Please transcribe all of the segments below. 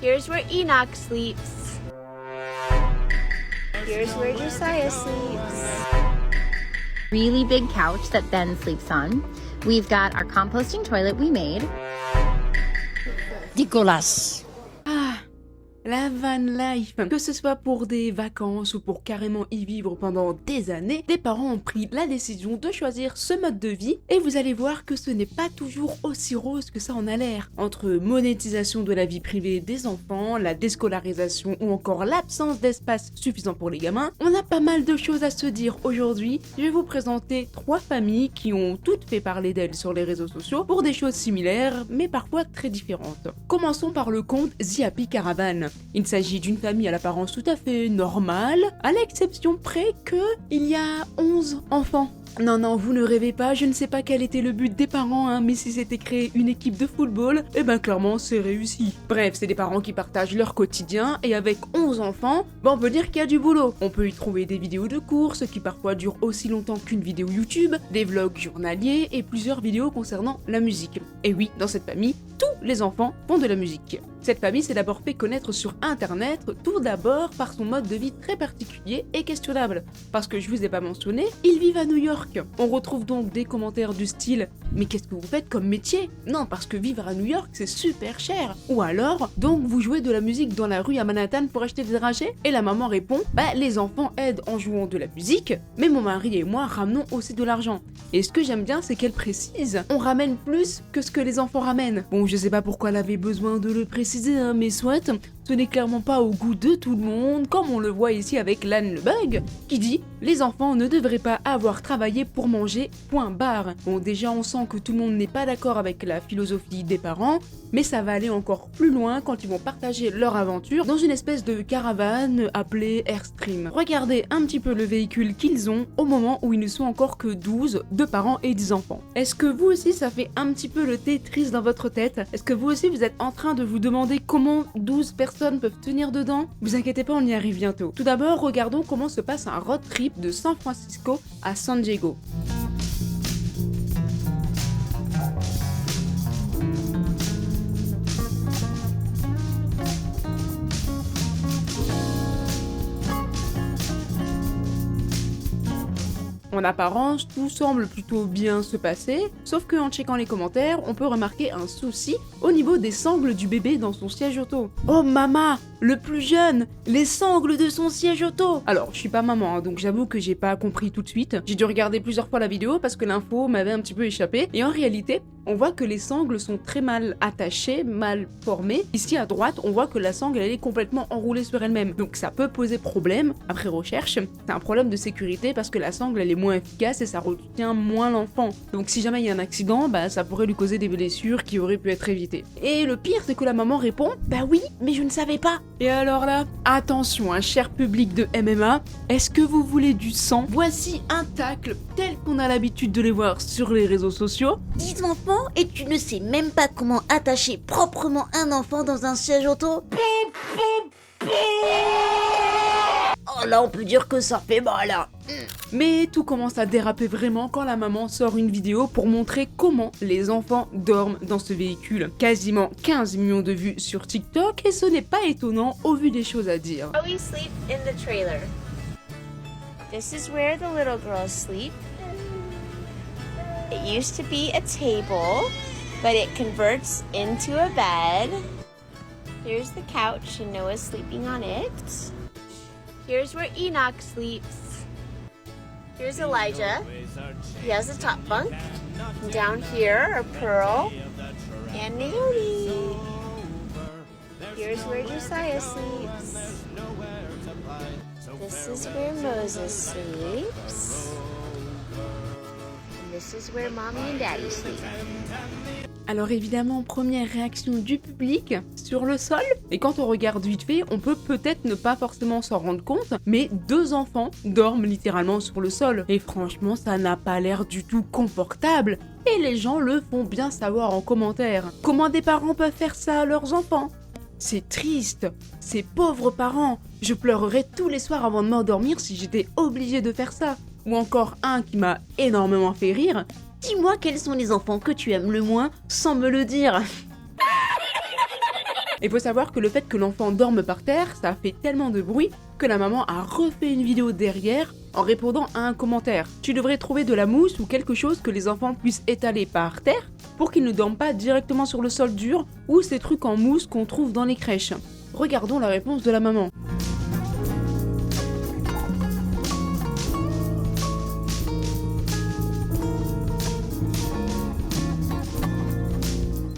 Here's where Enoch sleeps. Here's where Josiah sleeps. Really big couch that Ben sleeps on. We've got our composting toilet we made. Dégueulasse. La van life. Que ce soit pour des vacances ou pour carrément y vivre pendant des années, des parents ont pris la décision de choisir ce mode de vie et vous allez voir que ce n'est pas toujours aussi rose que ça en a l'air. Entre monétisation de la vie privée des enfants, la déscolarisation ou encore l'absence d'espace suffisant pour les gamins, on a pas mal de choses à se dire aujourd'hui. Je vais vous présenter 3 familles qui ont toutes fait parler d'elles sur les réseaux sociaux pour des choses similaires mais parfois très différentes. Commençons par le compte The Happy Caravan. Il s'agit d'une famille à l'apparence tout à fait normale, à l'exception près qu'il y a 11 enfants. Non, vous ne rêvez pas, je ne sais pas quel était le but des parents, mais si c'était créer une équipe de football, clairement c'est réussi. Bref, c'est des parents qui partagent leur quotidien, et avec 11 enfants, on peut dire qu'il y a du boulot. On peut y trouver des vidéos de courses, qui parfois durent aussi longtemps qu'une vidéo YouTube, des vlogs journaliers, et plusieurs vidéos concernant la musique. Et oui, dans cette famille, tous les enfants font de la musique. Cette famille s'est d'abord fait connaître sur internet, tout d'abord par son mode de vie très particulier et questionnable. Parce que je vous ai pas mentionné, ils vivent à New York. On retrouve donc des commentaires du style « Mais qu'est-ce que vous faites comme métier ?» Non, parce que vivre à New York c'est super cher. Ou alors « Donc vous jouez de la musique dans la rue à Manhattan pour acheter des dragées ?» Et la maman répond « Bah les enfants aident en jouant de la musique, mais mon mari et moi ramenons aussi de l'argent. » Et ce que j'aime bien c'est qu'elle précise « On ramène plus que ce que les enfants ramènent. » Bon, je sais pas pourquoi elle avait besoin de le préciser, mais soit, ce n'est clairement pas au goût de tout le monde, comme on le voit ici avec Lan le Bug, qui dit « Les enfants ne devraient pas avoir travaillé pour manger, point barre ». Bon, déjà on sent que tout le monde n'est pas d'accord avec la philosophie des parents, mais ça va aller encore plus loin quand ils vont partager leur aventure dans une espèce de caravane appelée Airstream. Regardez un petit peu le véhicule qu'ils ont au moment où ils ne sont encore que 12, 2 parents et 10 enfants. Est-ce que vous aussi ça fait un petit peu le Tetris dans votre tête? Est-ce que vous aussi vous êtes en train de vous demander comment 12 personnes peuvent tenir dedans? Vous inquiétez pas, on y arrive bientôt. Tout d'abord, regardons comment se passe un road trip de San Francisco à San Diego. En apparence, tout semble plutôt bien se passer, sauf qu'en checkant les commentaires, on peut remarquer un souci au niveau des sangles du bébé dans son siège auto. Oh maman, le plus jeune, les sangles de son siège auto. Alors, je suis pas maman, donc j'avoue que j'ai pas compris tout de suite. J'ai dû regarder plusieurs fois la vidéo parce que l'info m'avait un petit peu échappé, et en réalité, on voit que les sangles sont très mal attachées, mal formées. Ici à droite, on voit que la sangle elle est complètement enroulée sur elle-même, donc ça peut poser problème après recherche. C'est un problème de sécurité parce que la sangle elle est moins efficace et ça retient moins l'enfant. Donc si jamais il y a un accident, ça pourrait lui causer des blessures qui auraient pu être évitées. Et le pire c'est que la maman répond « Bah oui, mais je ne savais pas ». Et alors là, attention, cher public de MMA, est-ce que vous voulez du sang? Voici un tacle tel qu'on a l'habitude de les voir sur les réseaux sociaux. 10 enfants et tu ne sais même pas comment attacher proprement un enfant dans un siège auto? Oh là, on peut dire que ça fait mal. Mais tout commence à déraper vraiment quand la maman sort une vidéo pour montrer comment les enfants dorment dans ce véhicule. Quasiment 15 millions de vues sur TikTok et ce n'est pas étonnant au vu des choses à dire. We sleep in the trailer. This is where the little girls sleep. It used to be a table, but it converts into a bed. Here's the couch and Noah's sleeping on it. Here's where Enoch sleeps. Here's Elijah. He has a top bunk. And down here are Pearl and Naomi. Here's where Josiah sleeps. This is where Moses sleeps. And this is where Mommy and Daddy sleep. Alors évidemment, première réaction du public sur le sol. Et quand on regarde vite fait, on peut peut-être ne pas forcément s'en rendre compte, mais 2 enfants dorment littéralement sur le sol. Et franchement, ça n'a pas l'air du tout confortable. Et les gens le font bien savoir en commentaire. Comment des parents peuvent faire ça à leurs enfants? C'est triste, ces pauvres parents. Je pleurerais tous les soirs avant de m'endormir si j'étais obligée de faire ça. Ou encore un qui m'a énormément fait rire. Dis-moi quels sont les enfants que tu aimes le moins sans me le dire. Il faut savoir que le fait que l'enfant dorme par terre, ça a fait tellement de bruit que la maman a refait une vidéo derrière en répondant à un commentaire. Tu devrais trouver de la mousse ou quelque chose que les enfants puissent étaler par terre pour qu'ils ne dorment pas directement sur le sol dur ou ces trucs en mousse qu'on trouve dans les crèches. Regardons la réponse de la maman.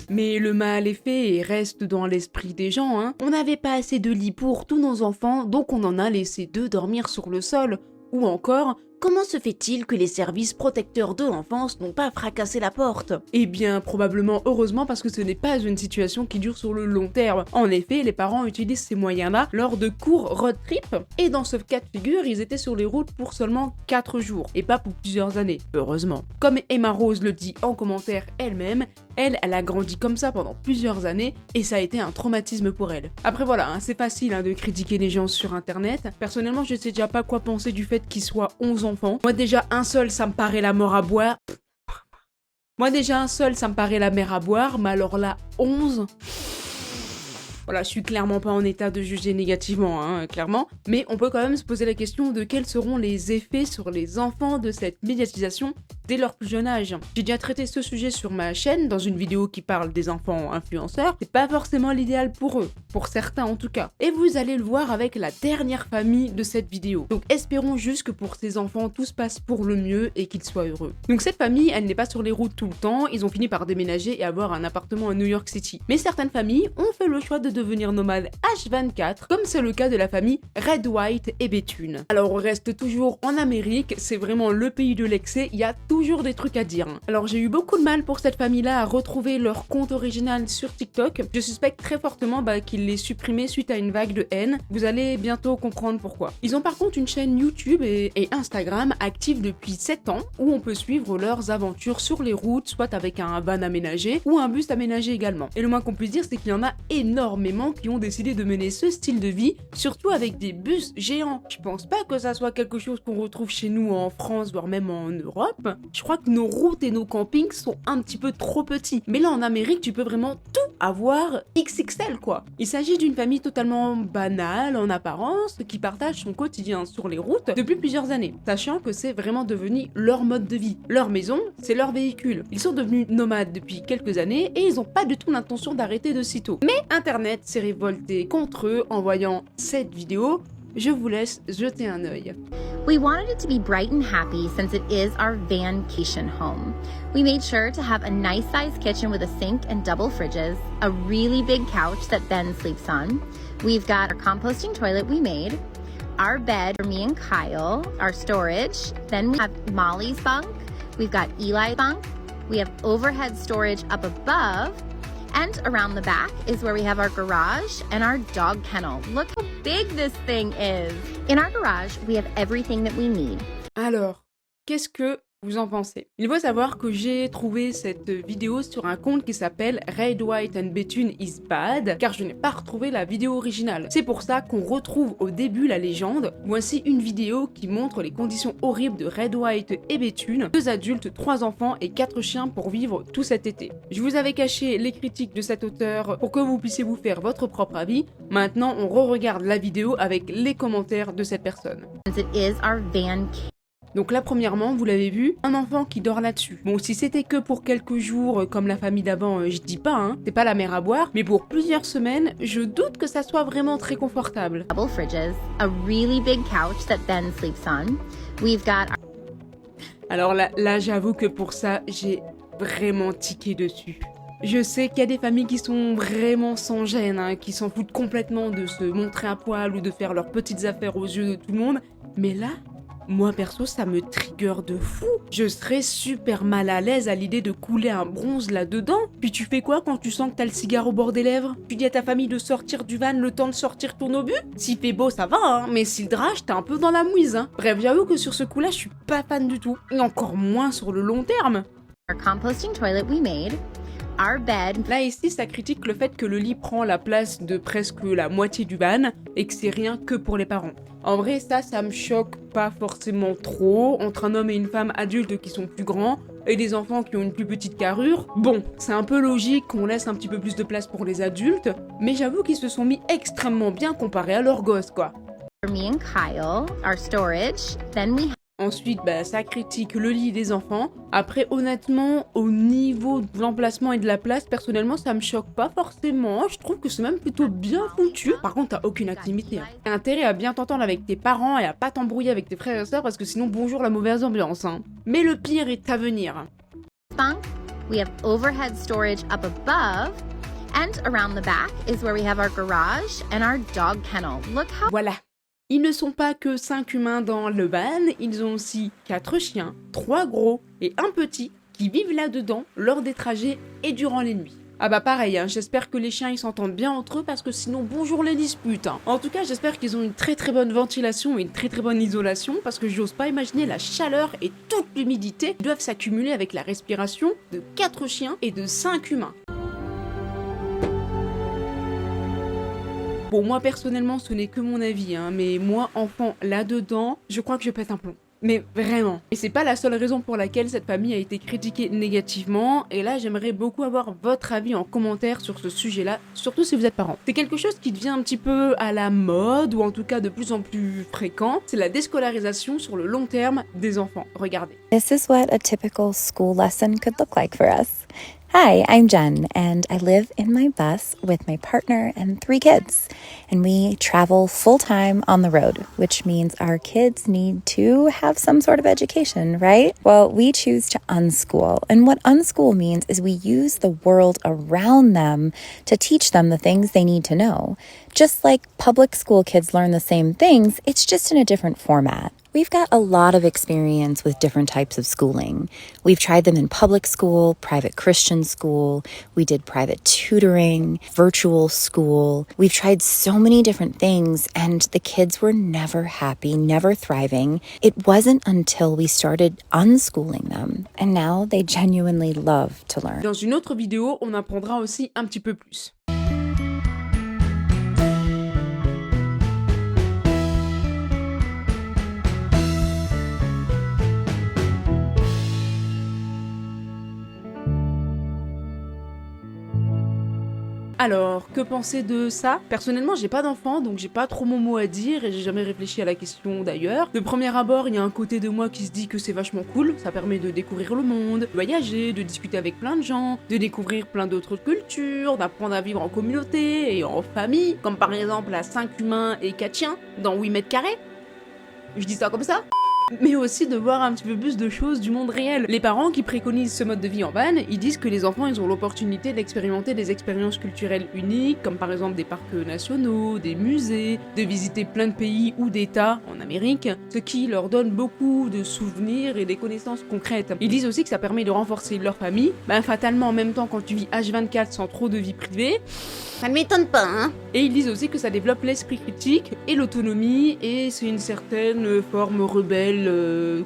Mais le mal est fait et reste dans l'esprit des gens, hein. On n'avait pas assez de lits pour tous nos enfants, donc on en a laissé 2 dormir sur le sol. Ou encore, comment se fait-il que les services protecteurs de l'enfance n'ont pas fracassé la porte? Eh bien, probablement heureusement parce que ce n'est pas une situation qui dure sur le long terme. En effet, les parents utilisent ces moyens-là lors de courts road trips, et dans ce cas de figure, ils étaient sur les routes pour seulement 4 jours, et pas pour plusieurs années, heureusement. Comme Emma Rose le dit en commentaire elle-même, elle a grandi comme ça pendant plusieurs années et ça a été un traumatisme pour elle. Après voilà, hein, c'est facile de critiquer les gens sur internet. Personnellement, je sais déjà pas quoi penser du fait qu'ils soient 11 enfants. Moi déjà, un seul, ça me paraît la mort à boire. Moi déjà, un seul, ça me paraît la mer à boire, mais alors là, 11... Voilà, je suis clairement pas en état de juger négativement, hein, clairement, mais on peut quand même se poser la question de quels seront les effets sur les enfants de cette médiatisation dès leur plus jeune âge. J'ai déjà traité ce sujet sur ma chaîne, dans une vidéo qui parle des enfants influenceurs, c'est pas forcément l'idéal pour eux, pour certains en tout cas. Et vous allez le voir avec la dernière famille de cette vidéo. Donc espérons juste que pour ces enfants, tout se passe pour le mieux et qu'ils soient heureux. Donc cette famille, elle n'est pas sur les routes tout le temps, ils ont fini par déménager et avoir un appartement à New York City. Mais certaines familles ont fait le choix de devenir nomade H24, comme c'est le cas de la famille Red, White et Béthune. Alors on reste toujours en Amérique, c'est vraiment le pays de l'excès, il y a toujours des trucs à dire. Alors j'ai eu beaucoup de mal pour cette famille-là à retrouver leur compte original sur TikTok. Je suspecte très fortement qu'ils l'aient supprimé suite à une vague de haine. Vous allez bientôt comprendre pourquoi. Ils ont par contre une chaîne YouTube et Instagram active depuis 7 ans où on peut suivre leurs aventures sur les routes, soit avec un van aménagé ou un bus aménagé également. Et le moins qu'on puisse dire, c'est qu'il y en a énormément qui ont décidé de mener ce style de vie, surtout avec des bus géants. Je pense pas que ça soit quelque chose qu'on retrouve chez nous en France, voire même en Europe. Je crois que nos routes et nos campings sont un petit peu trop petits. Mais là, en Amérique, tu peux vraiment tout avoir XXL, quoi. Il s'agit d'une famille totalement banale en apparence, qui partage son quotidien sur les routes depuis plusieurs années, sachant que c'est vraiment devenu leur mode de vie. Leur maison, c'est leur véhicule. Ils sont devenus nomades depuis quelques années et ils n'ont pas du tout l'intention d'arrêter de sitôt. Mais Internet s'est révolté contre eux en voyant cette vidéo. Je vous laisse jeter un œil. We wanted it to be bright and happy since it is our vancation home. We made sure to have a nice sized kitchen with a sink and double fridges, a really big couch that Ben sleeps on. We've got our composting toilet we made, our bed for me and Kyle, our storage. Then we have Molly's bunk. We've got Eli's bunk. We have overhead storage up above. And around the back is where we have our garage and our dog kennel. Look how big this thing is. In our garage, we have everything that we need. Alors, qu'est-ce que vous en pensez? Il faut savoir que j'ai trouvé cette vidéo sur un compte qui s'appelle Red, White and Béthune is Bad, car je n'ai pas retrouvé la vidéo originale. C'est pour ça qu'on retrouve au début la légende. Voici une vidéo qui montre les conditions horribles de Red, White et Béthune, 2 adultes, 3 enfants et 4 chiens pour vivre tout cet été. Je vous avais caché les critiques de cet auteur pour que vous puissiez vous faire votre propre avis. Maintenant, on re-regarde la vidéo avec les commentaires de cette personne. Since it is our vancation. Donc là, premièrement, vous l'avez vu, un enfant qui dort là-dessus. Bon, si c'était que pour quelques jours, comme la famille d'avant, je dis pas, hein, c'est pas la mer à boire, mais pour plusieurs semaines, je doute que ça soit vraiment très confortable. Double fridges, a really big couch that Ben sleeps on. We've got our... Alors là j'avoue que pour ça, j'ai vraiment tiqué dessus. Je sais qu'il y a des familles qui sont vraiment sans gêne, hein, qui s'en foutent complètement de se montrer à poil ou de faire leurs petites affaires aux yeux de tout le monde, mais là... Moi perso, ça me trigger de fou. Je serais super mal à l'aise à l'idée de couler un bronze là-dedans. Puis tu fais quoi quand tu sens que t'as le cigare au bord des lèvres? Tu dis à ta famille de sortir du van le temps de sortir ton obus? S'il fait beau, ça va, hein, mais s'il drage, t'es un peu dans la mouise, hein. Bref, j'avoue que sur ce coup-là, je suis pas fan du tout. Et encore moins sur le long terme. Our composting toilet we made. Our bed. Là ici, ça critique le fait que le lit prend la place de presque la moitié du van et que c'est rien que pour les parents. En vrai, ça me choque pas forcément trop. Entre un homme et une femme adulte qui sont plus grands, et des enfants qui ont une plus petite carrure. Bon, c'est un peu logique qu'on laisse un petit peu plus de place pour les adultes, mais j'avoue qu'ils se sont mis extrêmement bien comparés à leurs gosses, quoi. For me and Kyle, our storage, then we Ensuite, ça critique le lit des enfants. Après, honnêtement, au niveau de l'emplacement et de la place, personnellement, ça me choque pas forcément. Je trouve que c'est même plutôt bien foutu. Par contre, t'as aucune intimité. T'as intérêt à bien t'entendre avec tes parents et à pas t'embrouiller avec tes frères et sœurs parce que sinon, bonjour la mauvaise ambiance. Mais le pire est à venir. bunk. We have overhead storage up above. And around the back is where we have our garage and our dog kennel. Look how Voilà. Ils ne sont pas que 5 humains dans le van, ils ont aussi 4 chiens, 3 gros et un petit qui vivent là-dedans lors des trajets et durant les nuits. Ah bah pareil, j'espère que les chiens ils s'entendent bien entre eux parce que sinon bonjour les disputes. En tout cas j'espère qu'ils ont une très bonne ventilation et une très bonne isolation parce que j'ose pas imaginer la chaleur et toute l'humidité qui doivent s'accumuler avec la respiration de 4 chiens et de 5 humains. Bon, moi personnellement, ce n'est que mon avis, mais moi, enfant, là-dedans, je crois que je pète un plomb. Mais vraiment. Et c'est pas la seule raison pour laquelle cette famille a été critiquée négativement, et là, j'aimerais beaucoup avoir votre avis en commentaire sur ce sujet-là, surtout si vous êtes parents. C'est quelque chose qui devient un petit peu à la mode, ou en tout cas de plus en plus fréquent, c'est la déscolarisation sur le long terme des enfants. Regardez. This is what a typical school lesson could look like for us. Hi, I'm Jen, and I live in my bus with my partner and 3 kids. And we travel full-time on the road, which means our kids need to have some sort of education, right? Well, we choose to unschool. And what unschool means is we use the world around them to teach them the things they need to know. Just like public school kids learn the same things, it's just in a different format. We've got a lot of experience with different types of schooling. We've tried them in public school, private Christian school. We did private tutoring, virtual school. We've tried so many different things and the kids were never happy, never thriving. It wasn't until we started unschooling them and now they genuinely love to learn. Dans une autre vidéo, on apprendra aussi un petit peu plus. Alors, que penser de ça? Personnellement, j'ai pas d'enfant, donc j'ai pas trop mon mot à dire et j'ai jamais réfléchi à la question d'ailleurs. De premier abord, il y a un côté de moi qui se dit que c'est vachement cool, ça permet de découvrir le monde, de voyager, de discuter avec plein de gens, de découvrir plein d'autres cultures, d'apprendre à vivre en communauté et en famille, comme par exemple à 5 humains et 4 chiens dans 8 mètres carrés. Je dis ça comme ça? Mais aussi de voir un petit peu plus de choses du monde réel. Les parents qui préconisent ce mode de vie en van, ils disent que les enfants ils ont l'opportunité d'expérimenter des expériences culturelles uniques, comme par exemple des parcs nationaux, des musées, de visiter plein de pays ou d'états en Amérique, ce qui leur donne beaucoup de souvenirs et des connaissances concrètes. Ils disent aussi que ça permet de renforcer leur famille, fatalement en même temps quand tu vis H24 sans trop de vie privée. Ça ne m'étonne pas, hein. Et ils disent aussi que ça développe l'esprit critique et l'autonomie, et c'est une certaine forme rebelle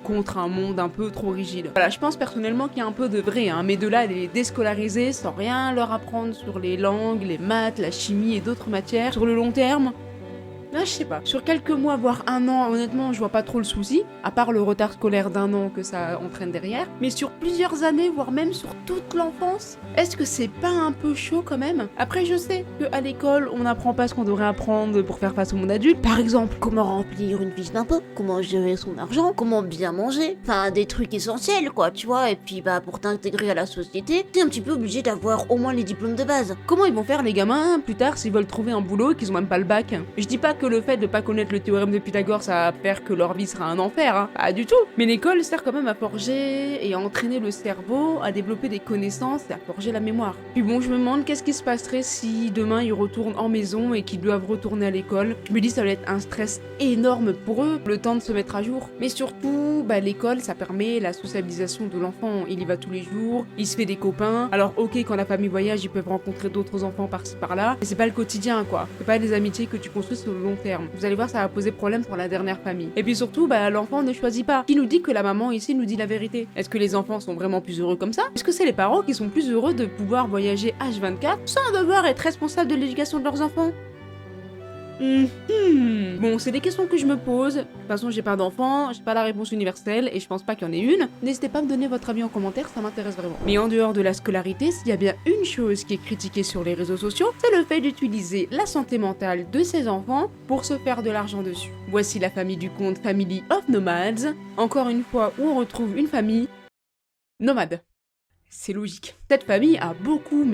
contre un monde un peu trop rigide. Voilà, je pense personnellement qu'il y a un peu de vrai, mais de là à les déscolariser sans rien leur apprendre sur les langues, les maths, la chimie et d'autres matières, sur le long terme, là, je sais pas. Sur quelques mois, voire 1 an, honnêtement, je vois pas trop le souci, à part le retard scolaire d'1 an que ça entraîne derrière. Mais sur plusieurs années, voire même sur toute l'enfance, est-ce que c'est pas un peu chaud quand même? Après, je sais qu'à l'école, on n'apprend pas ce qu'on devrait apprendre pour faire face au monde adulte. Par exemple, Comment remplir une fiche d'impôt, comment gérer son argent, comment bien manger, enfin des trucs essentiels quoi, tu vois, et puis pour t'intégrer à la société, t'es un petit peu obligé d'avoir au moins les diplômes de base. comment ils vont faire les gamins plus tard s'ils veulent trouver un boulot et qu'ils ont même pas le bac? Je dis pas que le fait de pas connaître le théorème de Pythagore ça va faire que leur vie sera un enfer, pas du tout. Mais l'école sert quand même à forger et à entraîner le cerveau, à développer des connaissances et à forger la mémoire. Puis bon, je me demande qu'est-ce qui se passerait si demain ils retournent en maison et qu'ils doivent retourner à l'école. Je me dis ça va être un stress énorme pour eux, le temps de se mettre à jour. Mais surtout, l'école ça permet la sociabilisation de l'enfant, il y va tous les jours, il se fait des copains. Alors ok, quand la famille voyage, ils peuvent rencontrer d'autres enfants par-ci par-là, mais c'est pas le quotidien quoi. C'est pas des amitiés que tu construis sur le long terme. Vous allez voir, ça va poser problème pour la dernière famille. Et puis surtout, l'enfant ne choisit pas. Qui nous dit que la maman ici nous dit la vérité? Est-ce que les enfants sont vraiment plus heureux comme ça? Est-ce que c'est les parents qui sont plus heureux de pouvoir voyager H24 sans devoir être responsables de l'éducation de leurs enfants? Bon, c'est des questions que je me pose. De toute façon, j'ai pas d'enfant, j'ai pas la réponse universelle et je pense pas qu'il y en ait une. N'hésitez pas à me donner votre avis en commentaire, ça m'intéresse vraiment. Mais en dehors de la scolarité, s'il y a bien une chose qui est critiquée sur les réseaux sociaux, c'est le fait d'utiliser la santé mentale de ses enfants pour se faire de l'argent dessus. Voici la famille du compte Family of Nomads. Encore une fois, où on retrouve une famille nomade. C'est logique. Cette famille a beaucoup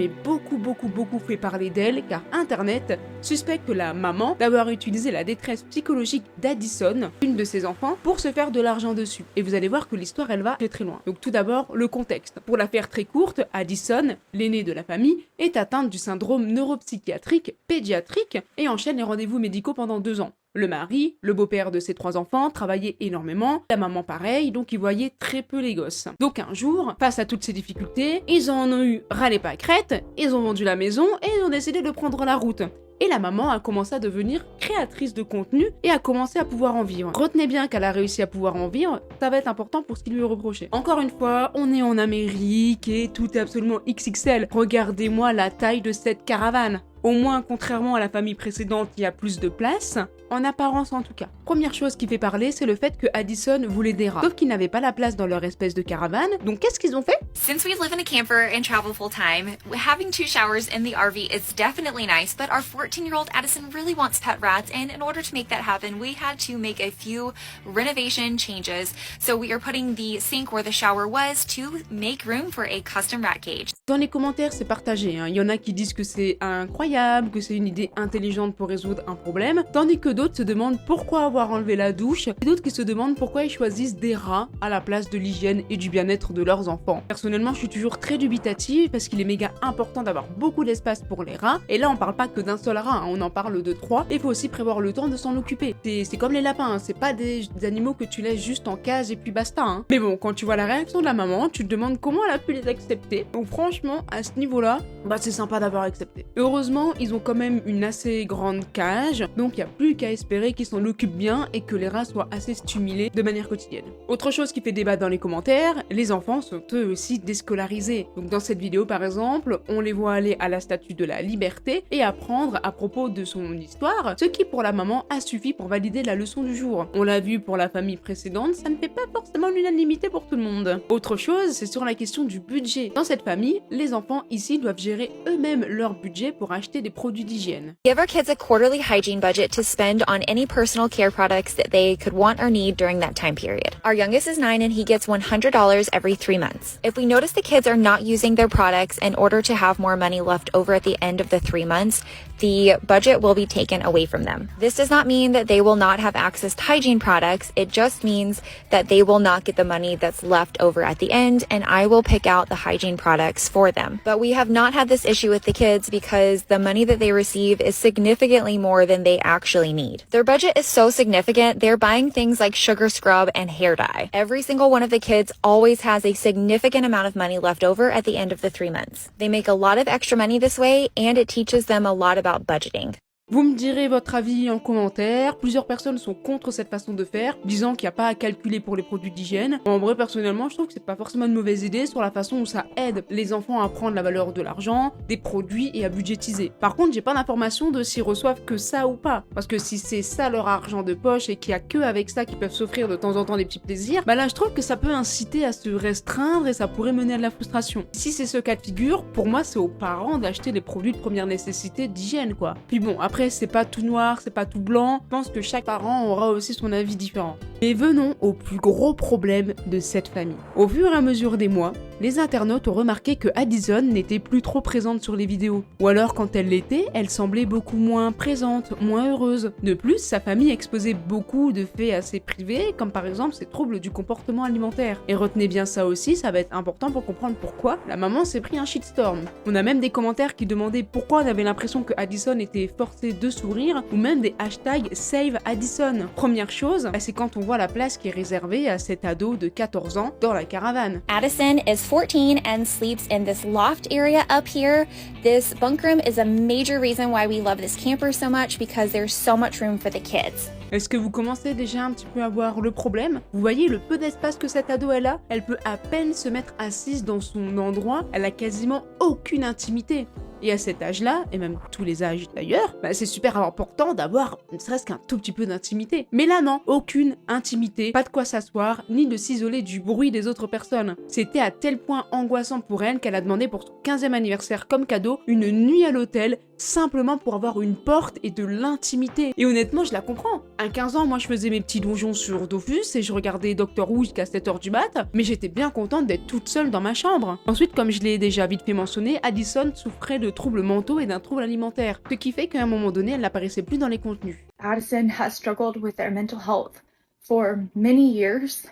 fait parler d'elle car Internet suspecte la maman d'avoir utilisé la détresse psychologique d'Addison, une de ses enfants, pour se faire de l'argent dessus. Et vous allez voir que l'histoire elle va très loin. Donc tout d'abord, le contexte. Pour la faire très courte, Addison, l'aînée de la famille, est atteinte du syndrome neuropsychiatrique pédiatrique et enchaîne les rendez-vous médicaux pendant 2 ans. Le mari, le beau-père de ses 3 enfants, travaillait énormément, la maman pareil, donc ils voyaient très peu les gosses. Donc un jour, face à toutes ces difficultés, ils en ont eu ras les pâquerettes, ils ont vendu la maison et ils ont décidé de prendre la route. Et la maman a commencé à devenir créatrice de contenu et a commencé à pouvoir en vivre. Retenez bien qu'elle a réussi à pouvoir en vivre, ça va être important pour ce qui lui est reproché. Encore une fois, on est en Amérique et tout est absolument XXL. Regardez-moi la taille de cette caravane. Au moins, contrairement à la famille précédente, il y a plus de place, en apparence en tout cas. Première chose qui fait parler, c'est le fait que Addison voulait des rats. Sauf qu'ils n'avaient pas la place dans leur espèce de caravane, donc qu'est-ce qu'ils ont fait? Since we live in a camper and travel full time, having 2 showers in the RV is definitely nice, but our 14-year-old Addison really wants pet rats, and in order to make that happen, we had to make a few renovation changes. So we are putting the sink where the shower was to make room for a custom rat cage. Dans les commentaires, c'est partagé. Il y en a qui disent que c'est incroyable, que c'est une idée intelligente pour résoudre un problème, tandis que d'autres se demandent pourquoi avoir enlevé la douche, et d'autres qui se demandent pourquoi ils choisissent des rats à la place de l'hygiène et du bien-être de leurs enfants. Personnellement, je suis toujours très dubitative parce qu'il est méga important d'avoir beaucoup d'espace pour les rats, et là on parle pas que d'un seul rat, on en parle de 3, et il faut aussi prévoir le temps de s'en occuper. C'est comme les lapins, c'est pas des animaux que tu laisses juste en cage et puis basta. Mais bon, quand tu vois la réaction de la maman, tu te demandes comment elle a pu les accepter. Donc franchement, à ce niveau-là, c'est sympa d'avoir accepté. Heureusement, ils ont quand même une assez grande cage, donc il n'y a plus qu'à espérer qu'ils s'en occupent bien et que les rats soient assez stimulés de manière quotidienne. Autre chose qui fait débat dans les commentaires, les enfants sont eux aussi déscolarisés. Donc dans cette vidéo par exemple, on les voit aller à la Statue de la Liberté et apprendre à propos de son histoire, ce qui pour la maman a suffi pour valider la leçon du jour. On l'a vu pour la famille précédente, ça ne fait pas forcément l'unanimité pour tout le monde. Autre chose, c'est sur la question du budget. Dans cette famille, les enfants ici doivent gérer eux-mêmes leur budget pour acheter des produits d'hygiène. Give our kids a quarterly hygiene budget to spend on any personal care products that they could want or need during that time period. Our youngest is 9 and he gets $100 every 3 months. If we notice the kids are not using their products in order to have more money left over at the end of the 3 months, the budget will be taken away from them. This does not mean that they will not have access to hygiene products. It just means that they will not get the money that's left over at the end, and I will pick out the hygiene products for them. But we have not had this issue with the kids because the money that they receive is significantly more than they actually need. Their budget is so significant, they're buying things like sugar scrub and hair dye. Every single one of the kids always has a significant amount of money left over at the end of the 3 months. They make a lot of extra money this way, and it teaches them a lot about budgeting. Vous me direz votre avis en commentaire. Plusieurs personnes sont contre cette façon de faire, disant qu'il n'y a pas à calculer pour les produits d'hygiène. En vrai, personnellement, je trouve que c'est pas forcément une mauvaise idée sur la façon où ça aide les enfants à apprendre la valeur de l'argent, des produits et à budgétiser. Par contre, j'ai pas d'information de s'ils reçoivent que ça ou pas. Parce que si c'est ça leur argent de poche et qu'il y a que avec ça qu'ils peuvent s'offrir de temps en temps des petits plaisirs, là je trouve que ça peut inciter à se restreindre et ça pourrait mener à de la frustration. Si c'est ce cas de figure, pour moi c'est aux parents d'acheter les produits de première nécessité d'hygiène quoi. Puis bon, après c'est pas tout noir, c'est pas tout blanc, je pense que chaque parent aura aussi son avis différent. Mais venons au plus gros problème de cette famille. Au fur et à mesure des mois, les internautes ont remarqué que Addison n'était plus trop présente sur les vidéos. Ou alors quand elle l'était, elle semblait beaucoup moins présente, moins heureuse. De plus, sa famille exposait beaucoup de faits assez privés, comme par exemple ses troubles du comportement alimentaire. Et retenez bien ça aussi, ça va être important pour comprendre pourquoi la maman s'est pris un shitstorm. On a même des commentaires qui demandaient pourquoi on avait l'impression que Addison était forcée de sourire, ou même des hashtags Save Addison. Première chose, c'est quand on voit la place qui est réservée à cet ado de 14 ans dans la caravane. Addison is 14 and sleeps in this loft area up here. This bunk room is a major reason why we love this camper so much because there's so much room for the kids. Est-ce que vous commencez déjà un petit peu à voir le problème? Vous voyez le peu d'espace que cette ado elle a? Elle peut à peine se mettre assise dans son endroit, elle a quasiment aucune intimité. Et à cet âge-là, et même tous les âges d'ailleurs, c'est super important d'avoir ne serait-ce qu'un tout petit peu d'intimité. Mais là non, aucune intimité, pas de quoi s'asseoir, ni de s'isoler du bruit des autres personnes. C'était à tel point angoissant pour elle qu'elle a demandé pour son 15e anniversaire comme cadeau une nuit à l'hôtel, simplement pour avoir une porte et de l'intimité. Et honnêtement, je la comprends. À 15 ans, moi je faisais mes petits donjons sur Dofus et je regardais Doctor Who jusqu'à 7h du mat, mais j'étais bien contente d'être toute seule dans ma chambre. Ensuite, comme je l'ai déjà vite fait mentionner, Addison souffrait de troubles mentaux et d'un trouble alimentaire, ce qui fait qu'à un moment donné, elle n'apparaissait plus dans les contenus. Addison has struggled with their mental health for many years.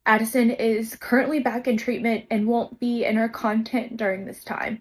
Addison is currently back in treatment and won't be in our content during this time.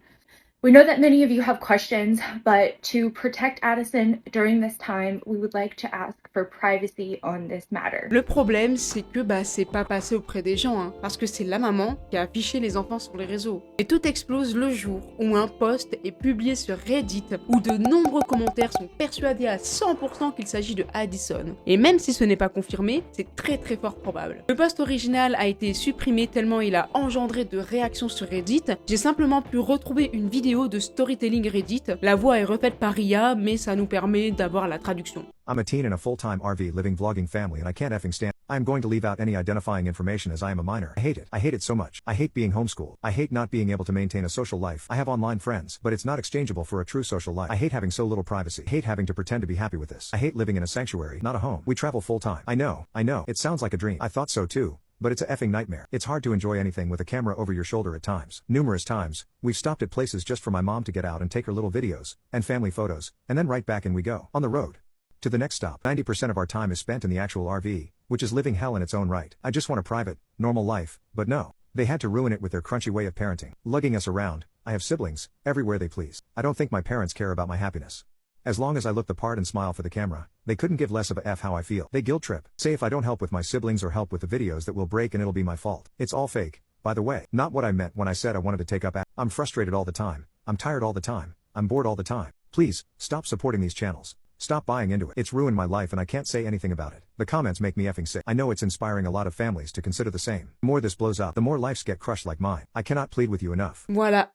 We know that many of you have questions, but to protect Addison during this time, we would like to ask for privacy on this matter. Le problème, c'est que c'est pas passé auprès des gens, parce que c'est la maman qui a affiché les enfants sur les réseaux. Et tout explose le jour où un post est publié sur Reddit, où de nombreux commentaires sont persuadés à 100% qu'il s'agit de Addison. Et même si ce n'est pas confirmé, c'est très très fort probable. Le post original a été supprimé tellement il a engendré de réactions sur Reddit. J'ai simplement pu retrouver une vidéo de storytelling Reddit. La voix est refaite par IA, mais ça nous permet d'avoir la traduction. I'm a teen in a full-time RV living vlogging family and I can't effing stand. I'm going to leave out any identifying information as I am a minor. I hate it. I hate it so much. I hate being homeschooled. I hate not being able to maintain a social life. I have online friends, but it's not exchangeable for a true social life. I hate having so little privacy. I hate having to pretend to be happy with this. I hate living in a sanctuary, not a home. We travel full-time. I know. It sounds like a dream. I thought so too. But it's a effing nightmare. It's hard to enjoy anything with a camera over your shoulder at times. Numerous times, we've stopped at places just for my mom to get out and take her little videos, and family photos, and then right back in we go. On the road. To the next stop. 90% of our time is spent in the actual RV, which is living hell in its own right. I just want a private, normal life, but no. They had to ruin it with their crunchy way of parenting. Lugging us around. I have siblings, everywhere they please. I don't think my parents care about my happiness. As long as I look the part and smile for the camera, they couldn't give less of a F how I feel. They guilt trip. Say if I don't help with my siblings or help with the videos that will break and it'll be my fault. It's all fake, by the way. Not what I meant when I said I wanted to take up I'm frustrated all the time. I'm tired all the time. I'm bored all the time. Please, stop supporting these channels. Stop buying into it. It's ruined my life and I can't say anything about it. The comments make me effing sick. I know it's inspiring a lot of families to consider the same. The more this blows up, the more lives get crushed like mine. I cannot plead with you enough. Voilà.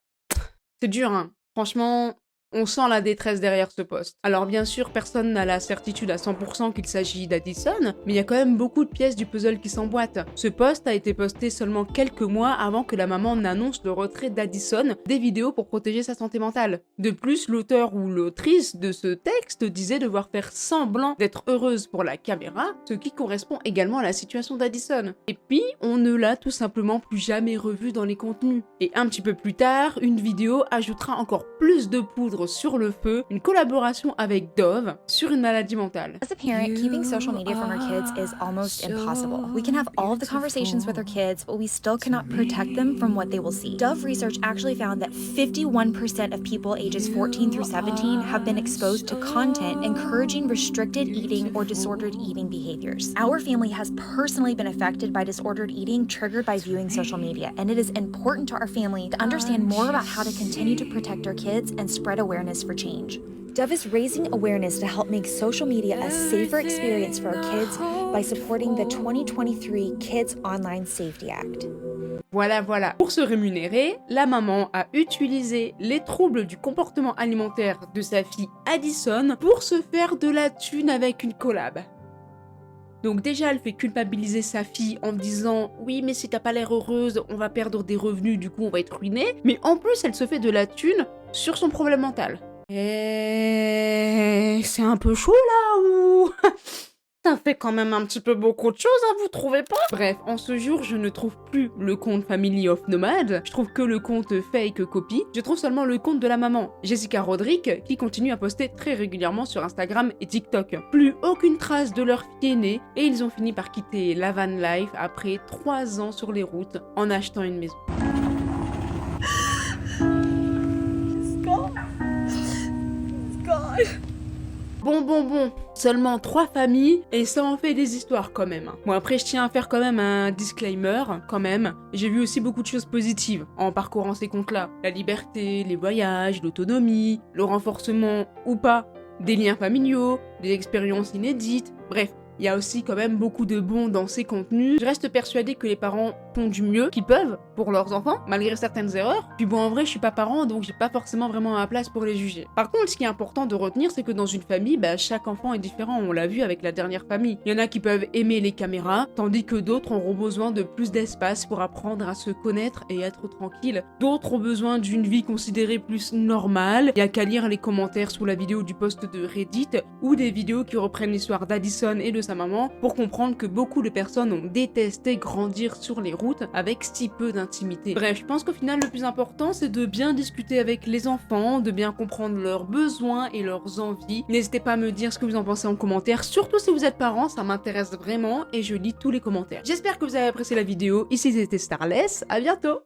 C'est dur, hein. Franchement, on sent la détresse derrière ce post. Alors bien sûr, personne n'a la certitude à 100% qu'il s'agit d'Addison, mais il y a quand même beaucoup de pièces du puzzle qui s'emboîtent. Ce post a été posté seulement quelques mois avant que la maman n'annonce le retrait d'Addison des vidéos pour protéger sa santé mentale. De plus, l'auteur ou l'autrice de ce texte disait devoir faire semblant d'être heureuse pour la caméra, ce qui correspond également à la situation d'Addison. Et puis, on ne l'a tout simplement plus jamais revue dans les contenus. Et un petit peu plus tard, une vidéo ajoutera encore plus de poudre sur le feu, une collaboration avec Dove sur une maladie mentale. As a parent, keeping social media from our kids is almost impossible. We can have all of the conversations with our kids, but we still cannot protect them from what they will see. Dove research actually found that 51% of people ages 14 through 17 have been exposed to content encouraging restricted eating or disordered eating behaviors. Our family has personally been affected by disordered eating triggered by viewing social media, and it is important to our family to understand more about how to continue to protect our kids and spread awareness for change. Dove is raising awareness to help make social media a safer experience for our kids by supporting the 2023 Kids Online Safety Act. Voilà. Pour se rémunérer, la maman a utilisé les troubles du comportement alimentaire de sa fille Addison pour se faire de la thune avec une collab. Donc déjà, elle fait culpabiliser sa fille en disant « Oui, mais si t'as pas l'air heureuse, on va perdre des revenus, du coup on va être ruiné. » Mais en plus, elle se fait de la thune sur son problème mental. Et c'est un peu chaud là ou ça fait quand même un petit peu beaucoup de choses, hein, vous trouvez pas? Bref, en ce jour, je ne trouve plus le compte Family of Nomad, je trouve que le compte Fake Copy, je trouve seulement le compte de la maman, Jessica Roderick, qui continue à poster très régulièrement sur Instagram et TikTok. Plus aucune trace de leur fille aînée, et ils ont fini par quitter la van life après 3 ans sur les routes en achetant une maison. Bon, seulement 3 familles et ça en fait des histoires quand même. Bon après je tiens à faire quand même un disclaimer quand même. J'ai vu aussi beaucoup de choses positives en parcourant ces comptes-là. La liberté, les voyages, l'autonomie, le renforcement ou pas des liens familiaux, des expériences inédites, bref. Il y a aussi quand même beaucoup de bons dans ces contenus. Je reste persuadée que les parents font du mieux qu'ils peuvent pour leurs enfants, malgré certaines erreurs. Puis bon, en vrai, je suis pas parent, donc j'ai pas forcément vraiment à la place pour les juger. Par contre, ce qui est important de retenir, c'est que dans une famille, chaque enfant est différent. On l'a vu avec la dernière famille. Il y en a qui peuvent aimer les caméras, tandis que d'autres auront besoin de plus d'espace pour apprendre à se connaître et être tranquille. D'autres ont besoin d'une vie considérée plus normale. Il y a qu'à lire les commentaires sous la vidéo du post de Reddit ou des vidéos qui reprennent l'histoire d'Addison et de sa maman pour comprendre que beaucoup de personnes ont détesté grandir sur les routes avec si peu d'intimité. Bref, je pense qu'au final, le plus important, c'est de bien discuter avec les enfants, de bien comprendre leurs besoins et leurs envies. N'hésitez pas à me dire ce que vous en pensez en commentaire, surtout si vous êtes parents, ça m'intéresse vraiment et je lis tous les commentaires. J'espère que vous avez apprécié la vidéo. Ici, c'était Starless, à bientôt!